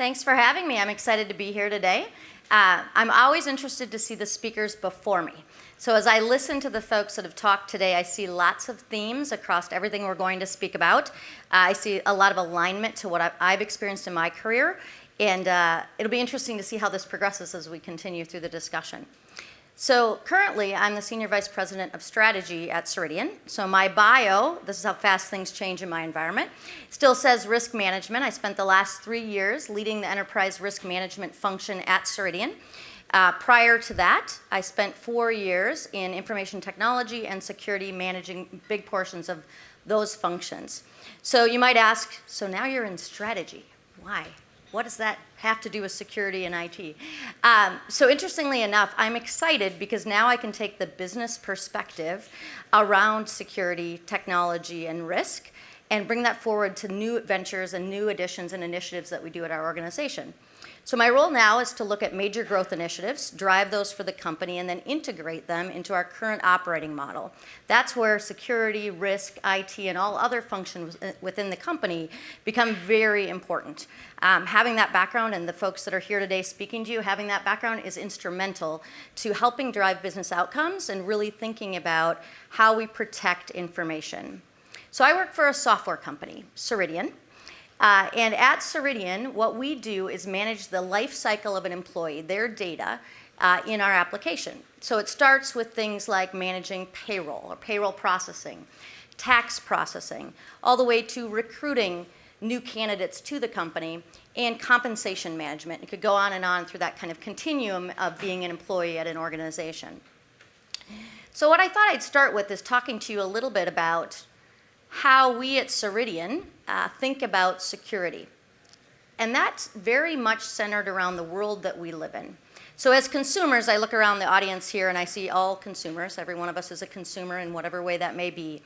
Thanks for having me. I'm excited to be here today. I'm always interested to see the speakers before me. So as I listen to the folks that have talked today, I see lots of themes across everything we're going to speak about. I see a lot of alignment to what I've experienced in my career, and it'll be interesting to see how this progresses as we continue through the discussion. So currently, I'm the Senior Vice President of Strategy at Ceridian. So my bio, this is how fast things change in my environment, still says risk management. I spent the last 3 years leading the enterprise risk management function at Ceridian. Prior to that, I spent 4 years in information technology and security, managing big portions of those functions. So you might ask, so now you're in strategy. Why? What does that have to do with security and IT? So interestingly enough, I'm excited because now I can take the business perspective around security, technology, and risk and bring that forward to new ventures and new additions and initiatives that we do at our organization. So my role now is to look at major growth initiatives, drive those for the company, and then integrate them into our current operating model. That's where security, risk, IT, and all other functions within the company become very important. Having that background, and the folks that are here today speaking to you, having that background is instrumental to helping drive business outcomes and really thinking about how we protect information. So I work for a software company, Ceridian. And at Ceridian, what we do is manage the life cycle of an employee, their data, in our application. So it starts with things like managing payroll or payroll processing, tax processing, all the way to recruiting new candidates to the company and compensation management. It could go on and on through that kind of continuum of being an employee at an organization. So what I thought I'd start with is talking to you a little bit about how we at Ceridian think about security. And that's very much centered around the world that we live in. So as consumers, I look around the audience here and I see all consumers. Every one of us is a consumer in whatever way that may be.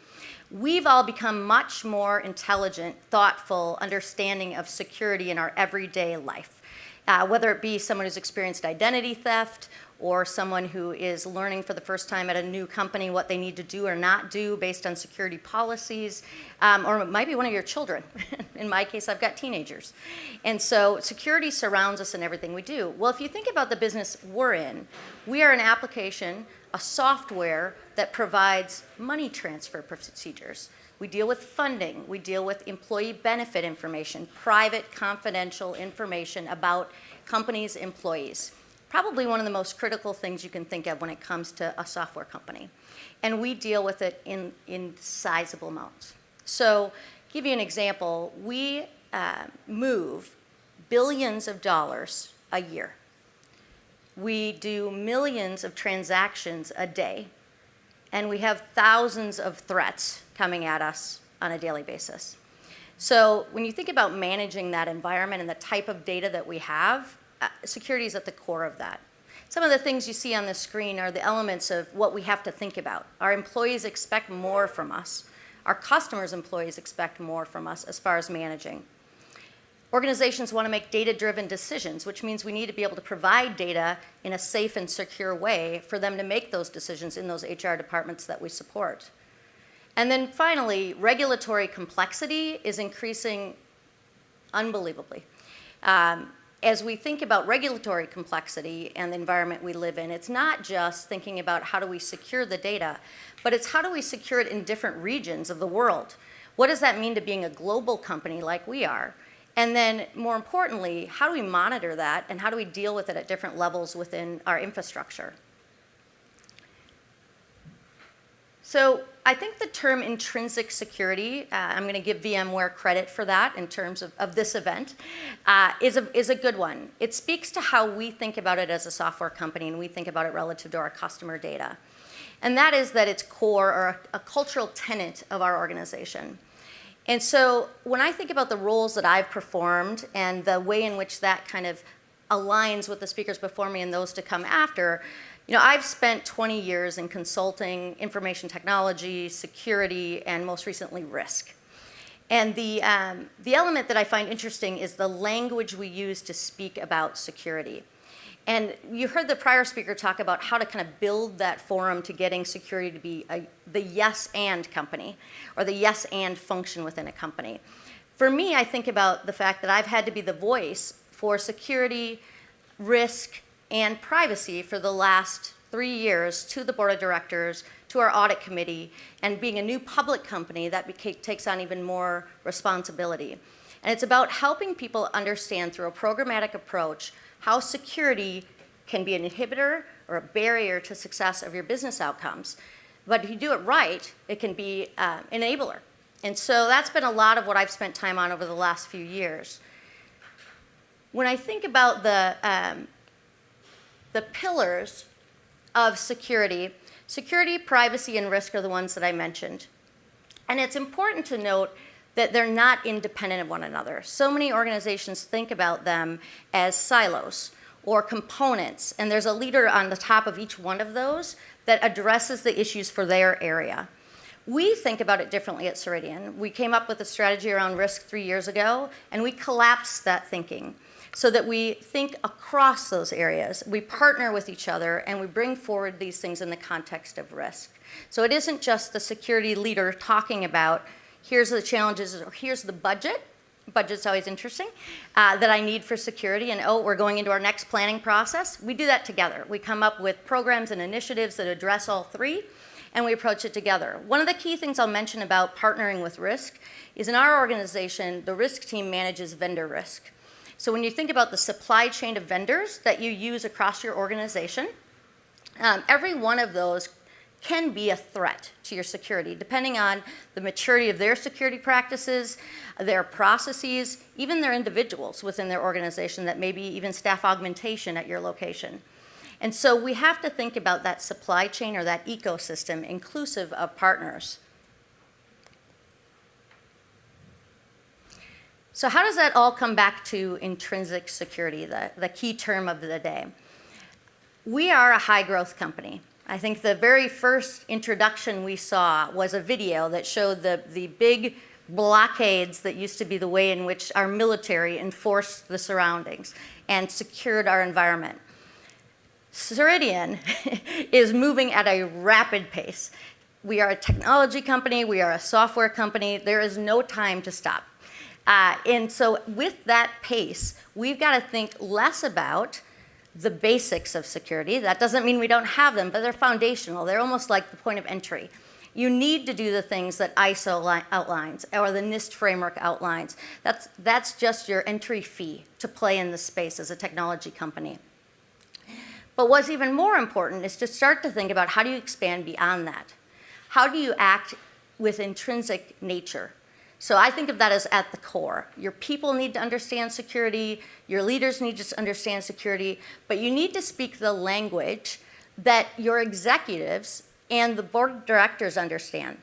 We've all become much more intelligent, thoughtful, understanding of security in our everyday life. Whether it be someone who's experienced identity theft or someone who is learning for the first time at a new company what they need to do or not do based on security policies, or it might be one of your children. In my case, I've got teenagers. And so security surrounds us in everything we do. Well, if you think about the business we're in, we are an application, a software that provides money transfer procedures. We deal with funding, we deal with employee benefit information, private, confidential information about companies' employees. Probably one of the most critical things you can think of when it comes to a software company. And we deal with it in sizable amounts. So, give you an example, we move billions of dollars a year. We do millions of transactions a day. And we have thousands of threats coming at us on a daily basis. So when you think about managing that environment and the type of data that we have, security is at the core of that. Some of the things you see on the screen are the elements of what we have to think about. Our employees expect more from us. Our customers' employees expect more from us as far as managing. Organizations want to make data-driven decisions, which means we need to be able to provide data in a safe and secure way for them to make those decisions in those HR departments that we support. And then finally, regulatory complexity is increasing unbelievably. As we think about regulatory complexity and the environment we live in, it's not just thinking about how do we secure the data, but it's how do we secure it in different regions of the world. What does that mean to being a global company like we are? And then, more importantly, how do we monitor that and how do we deal with it at different levels within our infrastructure? So I think the term intrinsic security, I'm going to give VMware credit for that in terms of this event, is a good one. It speaks to how we think about it as a software company and we think about it relative to our customer data. And that is that it's core or a cultural tenet of our organization. And so when I think about the roles that I've performed and the way in which that kind of aligns with the speakers before me and those to come after, I've spent 20 years in consulting, information technology, security, and most recently risk. And the element that I find interesting is the language we use to speak about security. And you heard the prior speaker talk about how to kind of build that forum to getting security to be the yes and company, or the yes and function within a company. For me, I think about the fact that I've had to be the voice for security, risk, and privacy for the last 3 years to the board of directors, to our audit committee, and being a new public company, that takes on even more responsibility. And it's about helping people understand through a programmatic approach how security can be an inhibitor or a barrier to success of your business outcomes. But if you do it right, it can be an enabler. And so that's been a lot of what I've spent time on over the last few years. When I think about the pillars of security, privacy, and risk are the ones that I mentioned. And it's important to note that they're not independent of one another. So many organizations think about them as silos or components, and there's a leader on the top of each one of those that addresses the issues for their area. We think about it differently at Ceridian. We came up with a strategy around risk 3 years ago, and we collapsed that thinking so that we think across those areas. We partner with each other, and we bring forward these things in the context of risk. So it isn't just the security leader talking about, here's the challenges, or here's the budget. Budget's always interesting, that I need for security, and oh, we're going into our next planning process. We do that together. We come up with programs and initiatives that address all three, and we approach it together. One of the key things I'll mention about partnering with risk is in our organization, the risk team manages vendor risk. So when you think about the supply chain of vendors that you use across your organization, every one of those can be a threat to your security, depending on the maturity of their security practices, their processes, even their individuals within their organization, that maybe even staff augmentation at your location. And so we have to think about that supply chain or that ecosystem inclusive of partners. So how does that all come back to intrinsic security, the key term of the day? We are a high growth company. I think the very first introduction we saw was a video that showed the big blockades that used to be the way in which our military enforced the surroundings and secured our environment. Ceridian is moving at a rapid pace. We are a technology company, we are a software company, there is no time to stop. And so with that pace, we've got to think less about the basics of security. That doesn't mean we don't have them, but they're foundational. They're almost like the point of entry. You need to do the things that ISO outlines or the NIST framework outlines. That's just your entry fee to play in the space as a technology company. But what's even more important is to start to think about how do you expand beyond that? How do you act with intrinsic nature? So I think of that as at the core. Your people need to understand security, your leaders need to understand security, but you need to speak the language that your executives and the board of directors understand.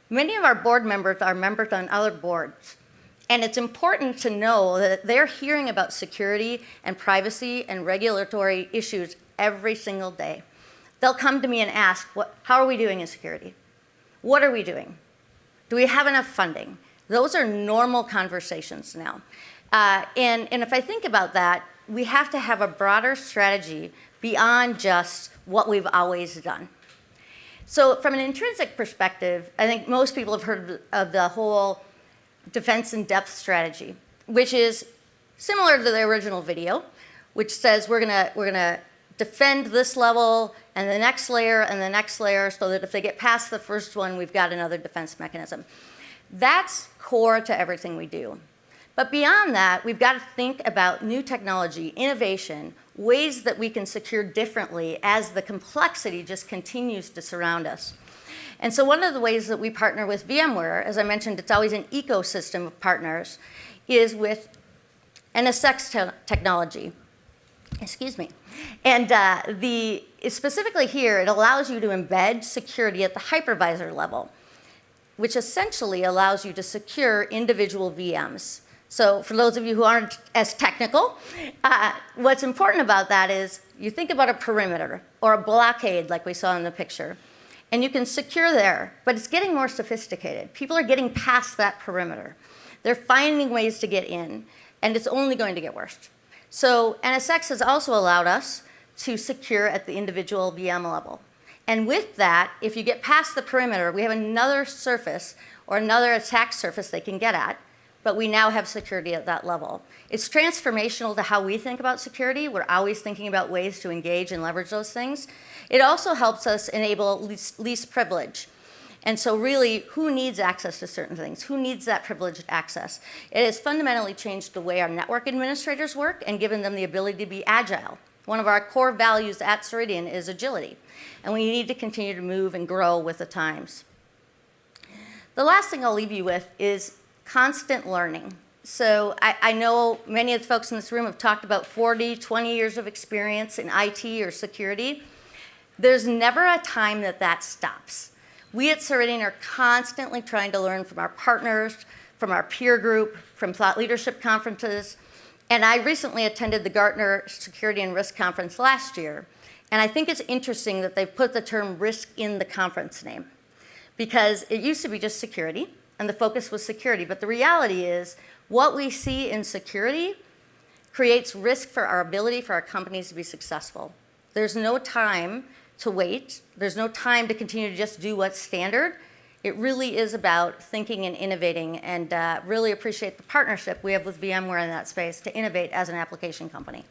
Many of our board members are members on other boards, and it's important to know that they're hearing about security and privacy and regulatory issues every single day. They'll come to me and ask, how are we doing in security? What are we doing? Do we have enough funding? Those are normal conversations now. And if I think about that, we have to have a broader strategy beyond just what we've always done. So from an intrinsic perspective, I think most people have heard of the whole defense in depth strategy, which is similar to the original video, which says we're gonna defend this level and the next layer and the next layer, so that if they get past the first one, we've got another defense mechanism. That's core to everything we do. But beyond that, we've got to think about new technology, innovation, ways that we can secure differently as the complexity just continues to surround us. And so one of the ways that we partner with VMware, as I mentioned, it's always an ecosystem of partners, is with NSX technology. Excuse me. And specifically here, it allows you to embed security at the hypervisor level, which essentially allows you to secure individual VMs. So for those of you who aren't as technical, what's important about that is you think about a perimeter or a blockade like we saw in the picture, and you can secure there, but it's getting more sophisticated. People are getting past that perimeter. They're finding ways to get in, and it's only going to get worse. So NSX has also allowed us to secure at the individual VM level. And with that, if you get past the perimeter, we have another surface or another attack surface they can get at, but we now have security at that level. It's transformational to how we think about security. We're always thinking about ways to engage and leverage those things. It also helps us enable least privilege. And so really, who needs access to certain things? Who needs that privileged access? It has fundamentally changed the way our network administrators work and given them the ability to be agile. One of our core values at Ceridian is agility, and we need to continue to move and grow with the times. The last thing I'll leave you with is constant learning. So I know many of the folks in this room have talked about 40, 20 years of experience in IT or security. There's never a time that stops. We at Ceridian are constantly trying to learn from our partners, from our peer group, from thought leadership conferences. And I recently attended the Gartner Security and Risk Conference last year. And I think it's interesting that they've put the term risk in the conference name, because it used to be just security, and the focus was security. But the reality is, what we see in security creates risk for our ability for our companies to be successful. There's no time to wait. There's no time to continue to just do what's standard. It really is about thinking and innovating, and really appreciate the partnership we have with VMware in that space to innovate as an application company.